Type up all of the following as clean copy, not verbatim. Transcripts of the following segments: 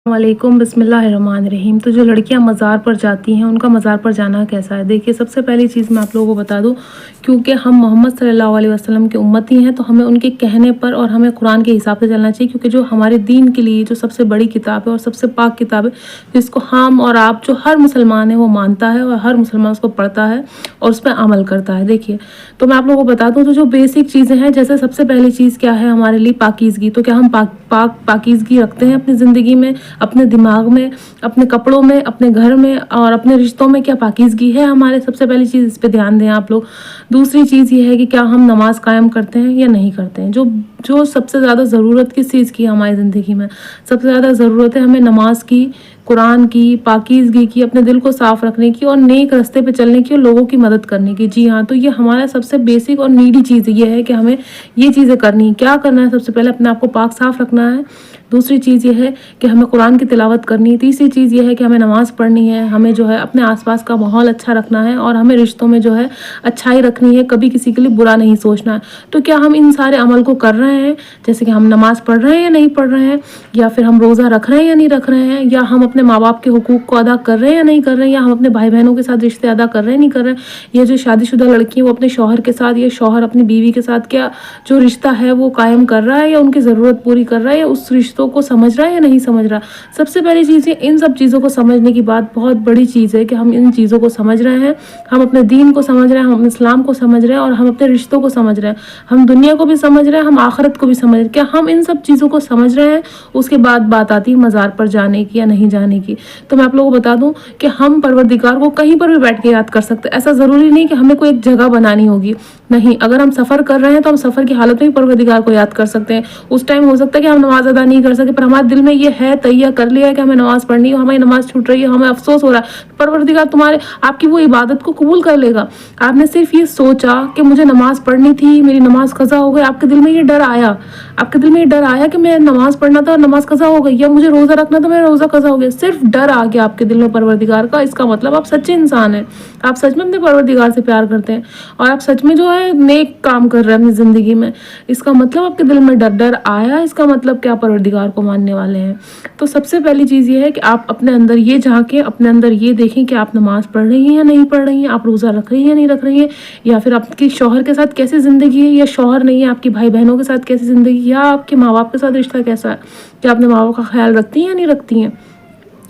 वालेकुम बिस्मिल्लाहिर्रहमानिर्रहीम। तो जो लड़कियां मज़ार पर जाती हैं उनका मज़ार पर जाना कैसा है? देखिए, सबसे पहली चीज़ मैं आप लोगों को बता दूं, क्योंकि हम मोहम्मद सल्लल्लाहु अलैहि वसल्लम के उम्मती हैं तो हमें उनके कहने पर और हमें कुरान के हिसाब से चलना चाहिए, क्योंकि जो हमारे दीन के लिए जो सबसे बड़ी किताब है और सबसे पाक किताब है, जिसको हम और आप जो हर मुसलमान है वो मानता है और हर मुसलमान उसको पढ़ता है और उस पर अमल करता है। देखिए, तो मैं आप लोगों को बता दूं, तो जो बेसिक चीज़ें हैं, जैसे सबसे पहली चीज़ क्या है हमारे लिए? पाकीज़गी। तो क्या हम पाकीज़गी रखते हैं अपनी ज़िंदगी में, अपने दिमाग में, अपने कपड़ों में, अपने घर में और अपने रिश्तों में? क्या पाकीज़गी है हमारे? सबसे पहली चीज़ इस पे ध्यान दें आप लोग। दूसरी चीज़ ये है कि क्या हम नमाज कायम करते हैं या नहीं करते हैं? जो जो सबसे ज़्यादा ज़रूरत किस चीज़ की है हमारी ज़िंदगी में? सबसे ज़्यादा ज़रूरत है हमें नमाज की, कुरान की, पाकीज़गी की, अपने दिल को साफ़ रखने की और नेक रास्ते पे चलने की और लोगों की मदद करने की। जी हाँ, तो ये हमारा सबसे बेसिक और नीडी चीज़ ये है कि हमें ये चीज़ें करनी है। क्या करना है? सबसे पहले अपने आप को पाक साफ़ रखना है। दूसरी चीज़ ये है कि हमें कुरान की तिलावत करनी है। तीसरी चीज़ ये है कि हमें नमाज़ पढ़नी है। हमें जो है अपने आसपास का माहौल अच्छा रखना है और हमें रिश्तों में जो है अच्छाई रखनी है, कभी किसी के लिए बुरा नहीं सोचना है। तो क्या हम इन सारे अमल को कर रहे हैं? जैसे कि हम नमाज़ पढ़ रहे हैं या नहीं पढ़ रहे हैं, या फिर हम रोज़ा रख रहे हैं या नहीं रख रहे हैं, या हम अपने माँ बाप के हुकूक को अदा कर रहे हैं या नहीं कर रहे हैं, या हम अपने भाई बहनों के साथ रिश्ते अदा कर रहे हैं नहीं कर रहे हैं, या जो शादीशुदा लड़की है वो अपने शौहर के साथ या शौहर अपनी बीवी के साथ क्या जो रिश्ता है वो कायम कर रहा है या उनकी ज़रूरत पूरी कर रहा है, या उस रिश्तों को समझ रहा है या नहीं समझ रहा। सबसे पहली चीज़ है, इन सब चीज़ों को समझने की बात बहुत बड़ी चीज़ है कि हम इन चीज़ों को समझ रहे हैं, हम अपने दीन को समझ रहे हैं, हम अपने इस्लाम को समझ रहे हैं और हम अपने रिश्तों को समझ रहे हैं। हम दुनिया को भी समझ रहे हैं, हम आखिरत को भी समझ रहे हैं। क्या हम इन सब चीज़ों को समझ रहे हैं? उसके बाद बात आती है मज़ार पर जाने की या नहीं जाने की। तो मैं आप लोगों को बता दूं कि हम परवरदिगार को कहीं पर भी बैठ के याद कर सकते हैं। ऐसा ज़रूरी नहीं कि हमें कोई एक जगह बनानी होगी। नहीं, अगर हम सफ़र कर रहे हैं तो हम सफ़र की हालत में भी परवरदिगार को याद कर सकते हैं। उस टाइम हो सकता है कि हम नमाज अदा नहीं कर सके, पर हमारे दिल में ये है, तैयार कर लिया है कि हमें नमाज पढ़नी है, हमारी नमाज छूट रही है, हमें अफसोस हो रहा है। परवरदिगार तुम्हारे आपकी वो इबादत को कबूल कर लेगा। आपने सिर्फ ये सोचा कि मुझे नमाज पढ़नी थी, मेरी नमाज कज़ा हो गई, आपके दिल में ये डर आया, आपके दिल में ये डर आया कि मैं नमाज पढ़ना था और नमाज कज़ा हो गई, या मुझे रोज़ा रखना था मेरा रोज़ा कज़ा हो गया। सिर्फ डर आ गया आपके दिल में परवरदिगार का, इसका मतलब आप सच्चे इंसान हैं, आप सच में अपने परवरदिगार से प्यार करते हैं और आप सच में जो है नेक काम कर रहे हैं अपनी ज़िंदगी में। इसका मतलब आपके दिल में डर आया, इसका मतलब कि आप परवरदिगार को मानने वाले हैं। तो सबसे पहली चीज़ ये है कि आप अपने अंदर ये झांकें, अपने अंदर ये देखें कि आप नमाज पढ़ रही हैं या नहीं पढ़ रही हैं, आप रोज़ा रख रही हैं या नहीं रख रही हैं, या फिर आपकी शौहर के साथ कैसी ज़िंदगी है, या शौहर नहीं है आपकी भाई बहनों के साथ कैसी ज़िंदगी, या आपके माँ बाप के साथ रिश्ता कैसा है, क्या अपने माँ बाप का ख्याल रखती हैं या नहीं रखती हैं,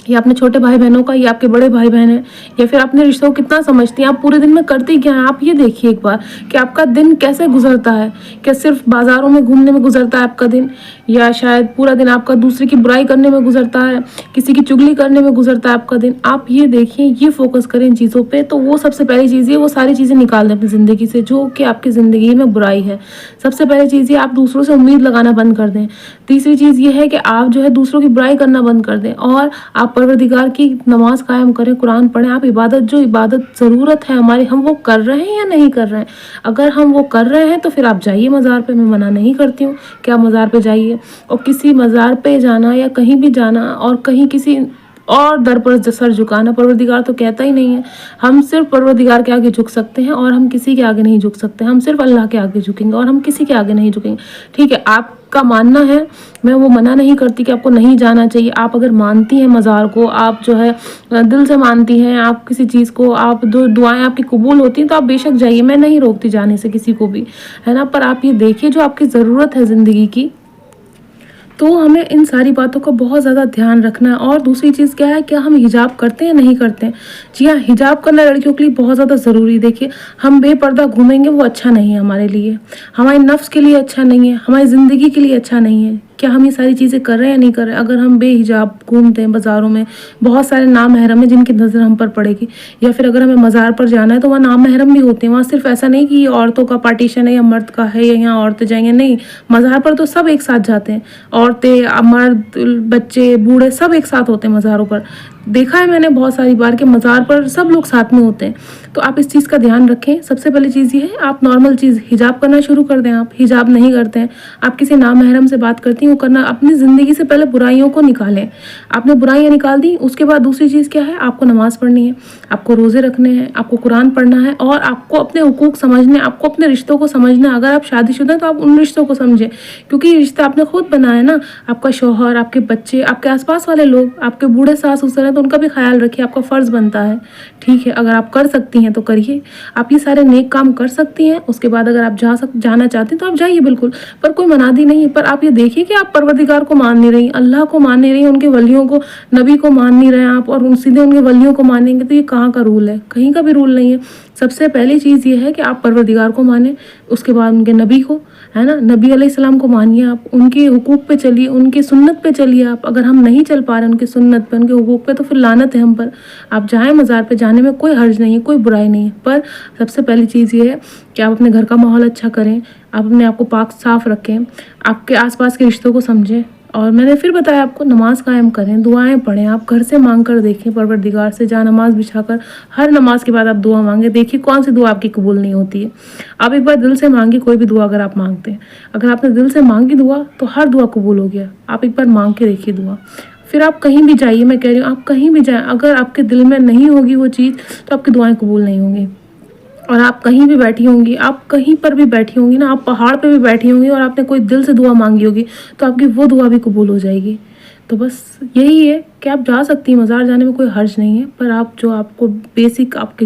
या अपने छोटे भाई बहनों का, या आपके बड़े भाई बहन हैं, या फिर अपने रिश्तों को कितना समझती हैं, आप पूरे दिन में करती क्या हैं। आप ये देखिए एक बार कि आपका दिन कैसे गुजरता है। क्या सिर्फ बाज़ारों में घूमने में गुजरता है आपका दिन, या शायद पूरा दिन आपका दूसरे की बुराई करने में गुजरता है, किसी की चुगली करने में गुजरता है आपका दिन? आप ये देखिए, ये फोकस करें इन चीज़ों पे। तो वो सबसे पहली चीज़ है, वो सारी चीज़ें निकाल दें अपनी ज़िंदगी से जो कि आपकी ज़िंदगी में बुराई है। सबसे पहली चीज़ ये, आप दूसरों से उम्मीद लगाना बंद कर दें। तीसरी चीज़ ये है कि आप जो है दूसरों की बुराई करना बंद कर दें और आप परवरदिगार की नमाज कायम करें, कुरान पढ़ें। आप इबादत, जो इबादत ज़रूरत है हमारी, हम वो कर रहे हैं या नहीं कर रहे हैं? अगर हम वो कर रहे हैं तो फिर आप जाइए मज़ार पे, मैं मना नहीं करती हूँ कि आप मज़ार पे जाइए। और किसी मज़ार पे जाना या कहीं भी जाना और कहीं किसी और दर पर सर झुकाना, परवरदिगार तो कहता ही नहीं है। हम सिर्फ परवरदिगार के आगे झुक सकते हैं और हम किसी के आगे नहीं झुक सकते। हम सिर्फ अल्लाह के आगे झुकेंगे और हम किसी के आगे नहीं झुकेंगे। ठीक है, आपका मानना है, मैं वो मना नहीं करती कि आपको नहीं जाना चाहिए। आप अगर मानती हैं मज़ार को, आप जो है दिल से मानती हैं आप किसी चीज़ को, आप जो दुआएं आपकी कबूल होती हैं, तो आप बेशक जाइए, मैं नहीं रोकती जाने से किसी को भी, है ना। पर आप ये देखिए जो आपकी ज़रूरत है ज़िंदगी की, तो हमें इन सारी बातों का बहुत ज़्यादा ध्यान रखना है। और दूसरी चीज़ क्या है, क्या हम हिजाब करते हैं नहीं करते हैं? जी हाँ, हिजाब करना लड़कियों के लिए बहुत ज़्यादा ज़रूरी है। देखिए, हम बेपर्दा घूमेंगे वो अच्छा नहीं है हमारे लिए, हमारे नफ्स के लिए अच्छा नहीं है, हमारी ज़िंदगी के लिए अच्छा नहीं है। क्या हम ये सारी चीज़ें कर रहे हैं या नहीं कर रहे हैं? अगर हम बेहिजाब घूमते हैं बाज़ारों में, बहुत सारे नामहरम हैं जिनकी नज़र हम पर पड़ेगी, या फिर अगर हमें मज़ार पर जाना है तो वहाँ नामहरम भी होते हैं। वहाँ सिर्फ ऐसा नहीं कि ये औरतों का पार्टीशन है या मर्द का है या यहाँ औरतें जाएंगे, नहीं, मज़ार पर तो सब एक साथ जाते हैं, औरतें, मर्द, बच्चे, बूढ़े सब एक साथ होते हैं मज़ारों पर। देखा है मैंने बहुत सारी बार कि मज़ार पर सब लोग साथ में होते हैं। तो आप इस चीज़ का ध्यान रखें। सबसे पहली चीज़ ये है, आप नॉर्मल चीज़ हिजाब करना शुरू कर दें। आप हिजाब नहीं करते हैं, आप किसी नामहरम से बात करती हैं, نیکیوں کرنا, اپنی زندگی سے پہلے برائیوں کو نکالیں. آپ نے برائیاں نکال دی, اس کے بعد دوسری چیز کیا ہے, آپ کو نماز پڑھنی ہے, آپ کو روزے رکھنے ہیں, آپ کو قرآن پڑھنا ہے, اور آپ کو اپنے حقوق سمجھنے, آپ کو اپنے رشتوں کو سمجھنا ہے. اگر آپ شادی شدہ ہیں تو آپ ان رشتوں کو سمجھیں, کیونکہ یہ رشتہ آپ نے خود بنایا نا. آپ کا شوہر, آپ کے بچے, آپ کے آس پاس والے لوگ, آپ کے بوڑھے ساس سسر ہیں تو ان کا بھی خیال رکھیے, آپ کا فرض بنتا ہے. ٹھیک ہے, اگر آپ کر سکتی ہیں تو کریے, آپ یہ سارے نیک کام کر سکتی ہیں. اس کے بعد اگر آپ جانا چاہتے ہیں تو آپ جائیے بالکل, پر کوئی منادی نہیں ہے. پر آپ یہ دیکھیے کہ آپ پروردگار کو مان نہیں رہی, اللہ کو مان نہیں رہی, ان کے ولیوں کو, نبی کو مان نہیں رہے آپ, اور سیدھے ان کے ولیوں کو مانیں گے, تو یہ کہاں کا رول ہے؟ کہیں کا بھی رول نہیں ہے. سب سے پہلی چیز یہ ہے کہ آپ پروردگار کو مانیں, اس کے بعد ان کے نبی کو, ہے نا, نبی علیہ السلام کو مانیے, آپ ان کے حقوق پہ چلیے, ان کی سنت پہ چلیے آپ. اگر ہم نہیں چل پا رہے ان کی سنت پہ, ان کے حقوق پہ, تو پھر لعنت ہے ہم پر. آپ جائیں مزار پہ, جانے میں کوئی حرج نہیں ہے, کوئی برائی نہیں ہے. پر سب سے پہلی چیز یہ ہے کہ آپ اپنے گھر کا ماحول اچھا کریں, آپ اپنے آپ کو پاک صاف رکھیں, آپ کے آس پاس کے رشتوں کو سمجھیں. اور میں نے پھر بتایا آپ کو, نماز قائم کریں, دعائیں پڑھیں, آپ گھر سے مانگ کر دیکھیں پروردگار سے, جہاں نماز بچھا کر ہر نماز کے بعد آپ دعا مانگیں, دیکھیے کون سی دعا آپ کی قبول نہیں ہوتی ہے. آپ ایک بار دل سے مانگی کوئی بھی دعا, اگر آپ مانگتے ہیں, اگر آپ نے دل سے مانگی دعا تو ہر دعا قبول ہو گیا. آپ ایک بار مانگ کے دیکھیے دعا. پھر آپ کہیں بھی جائیے, میں کہہ رہی ہوں آپ کہیں بھی جائیں, اگر آپ کے دل میں نہیں ہوگی وہ چیز تو آپ کی دعائیں قبول نہیں ہوں گی. اور آپ کہیں بھی بیٹھی ہوں گی, آپ کہیں پر بھی بیٹھی ہوں گی نا, آپ پہاڑ پہ بھی بیٹھی ہوں گی, اور آپ نے کوئی دل سے دعا مانگی ہوگی تو آپ کی وہ دعا بھی قبول ہو جائے گی. تو بس یہی ہے کہ آپ جا سکتی ہیں, مزار جانے میں کوئی حرج نہیں ہے. پر آپ آپ کو بیسک آپ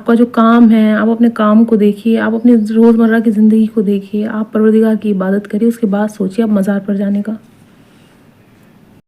کا جو کام ہے, آپ اپنے کام کو دیکھیے, آپ اپنی روزمرہ کی زندگی کو دیکھیے, آپ پروردگار کی عبادت کریے, اس کے بعد سوچیے آپ مزار پر جانے کا.